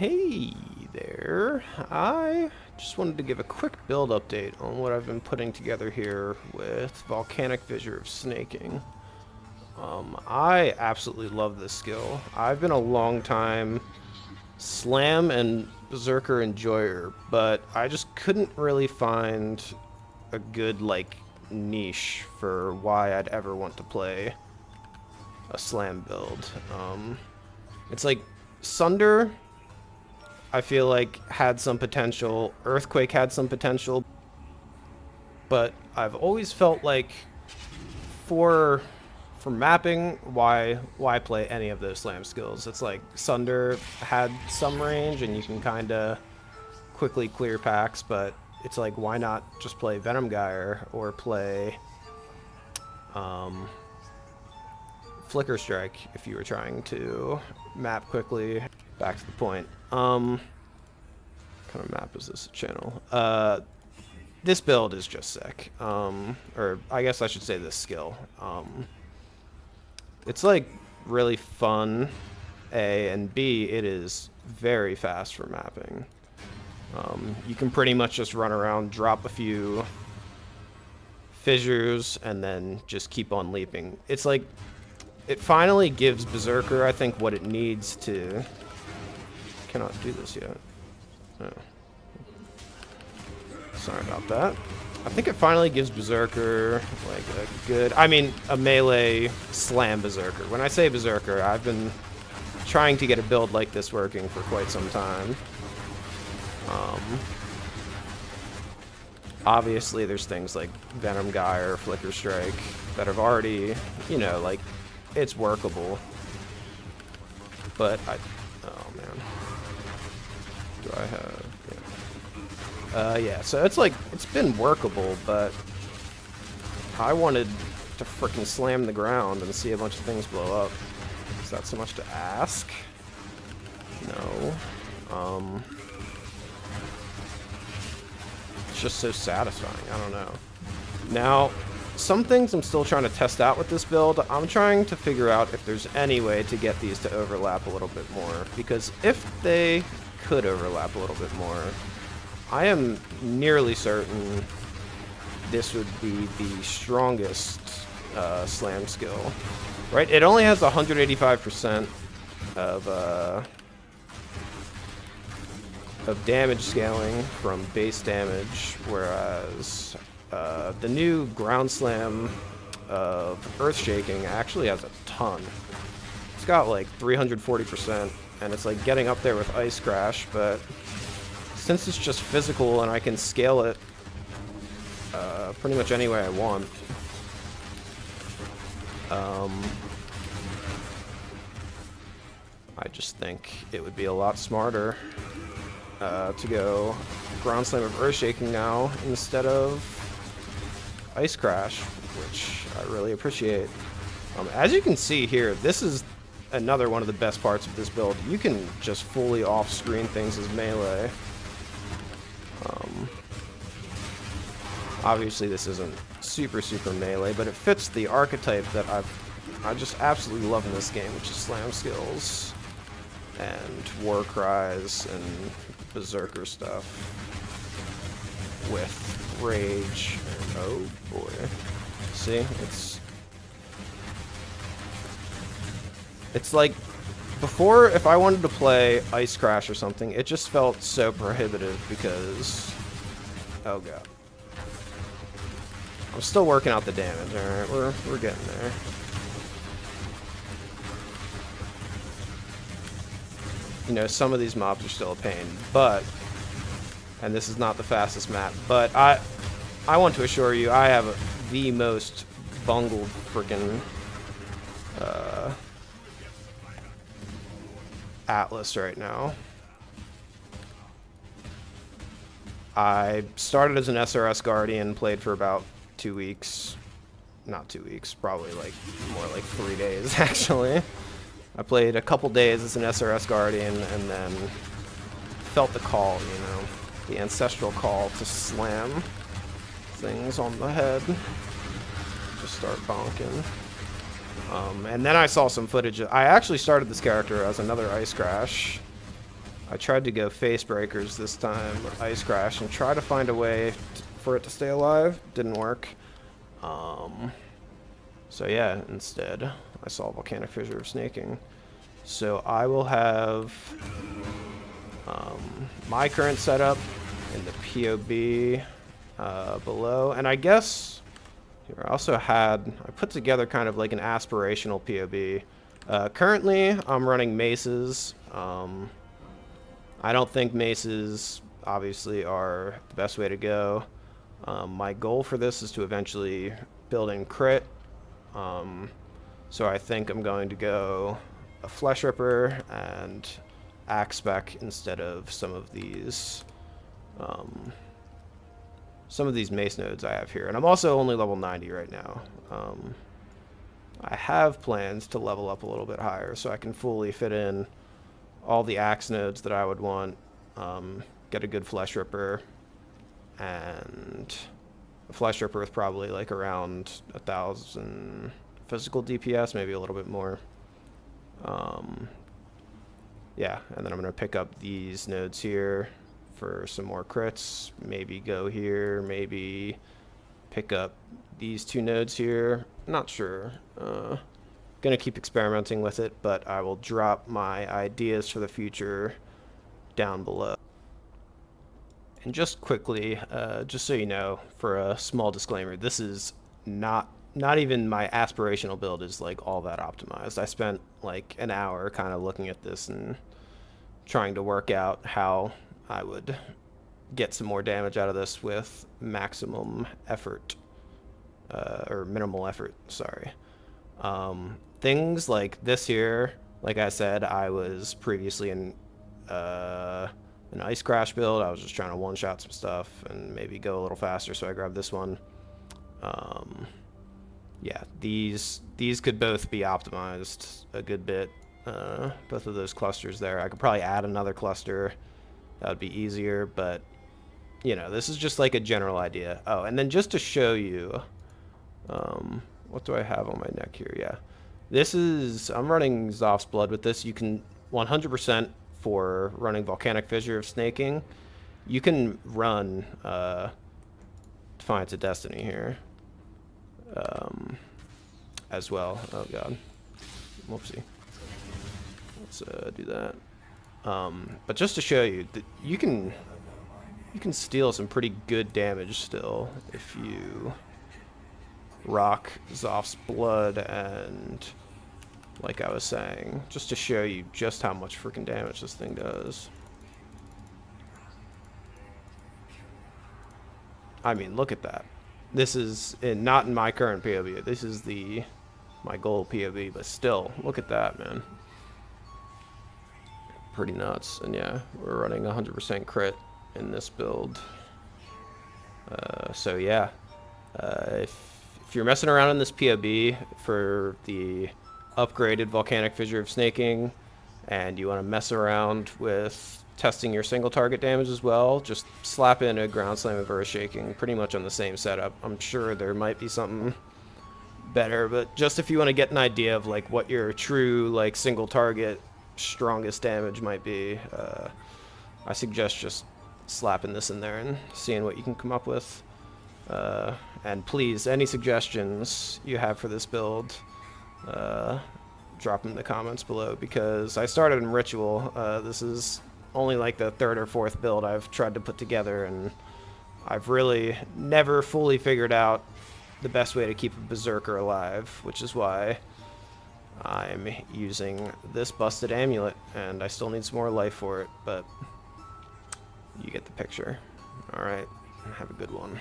Hey there, I just wanted to give a quick build update on what I've been putting together here with Volcanic Fissure of Snaking. I absolutely love this skill. I've been a long time Slam and Berserker enjoyer, but I just couldn't really find a good, niche for why I'd ever want to play a Slam build. It's like Sunder, I feel like had some potential. Earthquake had some potential. But I've always felt like for mapping, why play any of those slam skills? It's like Sunder had some range and you can kind of quickly clear packs, but it's like, why not just play Venom Gyre or play Flicker Strike if you were trying to map quickly? Back to the point. What kind of map is this channel? This build is just sick. Or I guess I should say this skill. It's like really fun, A, and B, it is very fast for mapping. You can pretty much just run around, drop a few fissures, and then just keep on leaping. It's like, it finally gives Berserker, I think, what it needs to... Cannot do this yet. Oh. Sorry about that. I think it finally gives Berserker like a good, a melee slam Berserker. When I say Berserker, I've been trying to get a build like this working for quite some time. Obviously there's things like Venom Gyre or Flicker Strike that have already, it's workable. But oh man. Do I have... yeah, so it's like, it's been workable, but I wanted to frickin' slam the ground and see a bunch of things blow up. Is that so much to ask? No. It's just so satisfying, I don't know. Now, some things I'm still trying to test out with this build. I'm trying to figure out if there's any way to get these to overlap a little bit more, because if they could overlap a little bit more, I am nearly certain this would be the strongest slam skill, right? It only has 185% of damage scaling from base damage, whereas the new ground slam of earth shaking actually has a ton. It's got like 340%, and it's like getting up there with ice crash, but since it's just physical and I can scale it pretty much any way I want, I just think it would be a lot smarter to go ground slam of earth shaking now instead of ice crash, which I really appreciate. As you can see here, this is another one of the best parts of this build. You can just fully off-screen things as melee. Obviously this isn't super melee, but it fits the archetype that I just absolutely love in this game, which is slam skills and war cries and berserker stuff with rage and oh boy. See, it's like before, if I wanted to play Ice Crash or something, it just felt so prohibitive because, oh god. I'm still working out the damage, alright, we're getting there. You know, some of these mobs are still a pain, but, and this is not the fastest map, but I want to assure you, I have the most bungled freaking Atlas right now. I started as an SRS Guardian, played for about 2 weeks. Not 2 weeks, probably like more like 3 days actually. I played a couple days as an SRS Guardian and then felt the call, the ancestral call to slam things on the head. Just start bonking. And then I saw some footage. I actually started this character as another Ice Crash. I tried to go face breakers this time, ice crash, and try to find a way for it to stay alive. Didn't work. So yeah, instead I saw Volcanic Fissure of Snaking. So I will have my current setup in the PoB below, and I guess here I also I put together kind of like an aspirational PoB. Currently I'm running maces. I don't think maces obviously are the best way to go. My goal for this is to eventually build in crit. So I think I'm going to go a Flesh Ripper and Axe Spec instead of some of these mace nodes I have here. And I'm also only level 90 right now. I have plans to level up a little bit higher so I can fully fit in all the axe nodes that I would want, get a good Flesh Ripper, and a Flesh Ripper with probably like around 1,000 physical DPS, maybe a little bit more. Yeah, and then I'm going to pick up these nodes here for some more crits, maybe go here, maybe pick up these 2 nodes here, not sure. Gonna keep experimenting with it, but I will drop my ideas for the future down below. And just quickly, just so you know, for a small disclaimer, this is not even my aspirational build is like all that optimized. I spent like an hour kind of looking at this and trying to work out how I would get some more damage out of this with maximum effort, or minimal effort, sorry. Things like this here, like I said, I was previously in an ice crash build. I was just trying to one-shot some stuff and maybe go a little faster, so I grabbed this one. Yeah, these could both be optimized a good bit. Both of those clusters there. I could probably add another cluster. That would be easier, but you know, this is just like a general idea. Oh, and then just to show you, what do I have on my neck here? Yeah. This is, I'm running Zoph's Blood with this. You can 100% for running Volcanic Fissure of Snaking. You can run Defiance of Destiny here as well. Oh god. Whoopsie. Let's do that. But just to show you that you can steal some pretty good damage still if you rock Zoph's Blood, and like I was saying, just to show you just how much freaking damage this thing does. I mean, look at that. This is not in my current PoB. This is my goal PoB, but still, look at that, man. Pretty nuts. And yeah, we're running 100% crit in this build. So yeah, if you're messing around in this PoB for the upgraded Volcanic Fissure of Snaking, and you want to mess around with testing your single target damage as well, just slap in a Ground Slam and Burst Shaking, pretty much on the same setup. I'm sure there might be something better, but just if you want to get an idea of like what your true like single target strongest damage might be, I suggest just slapping this in there and seeing what you can come up with. And please, any suggestions you have for this build, drop them in the comments below, because I started in Ritual. This is only like the 3rd or 4th build I've tried to put together, and I've really never fully figured out the best way to keep a Berserker alive, which is why I'm using this busted amulet, and I still need some more life for it, but you get the picture. Alright, have a good one.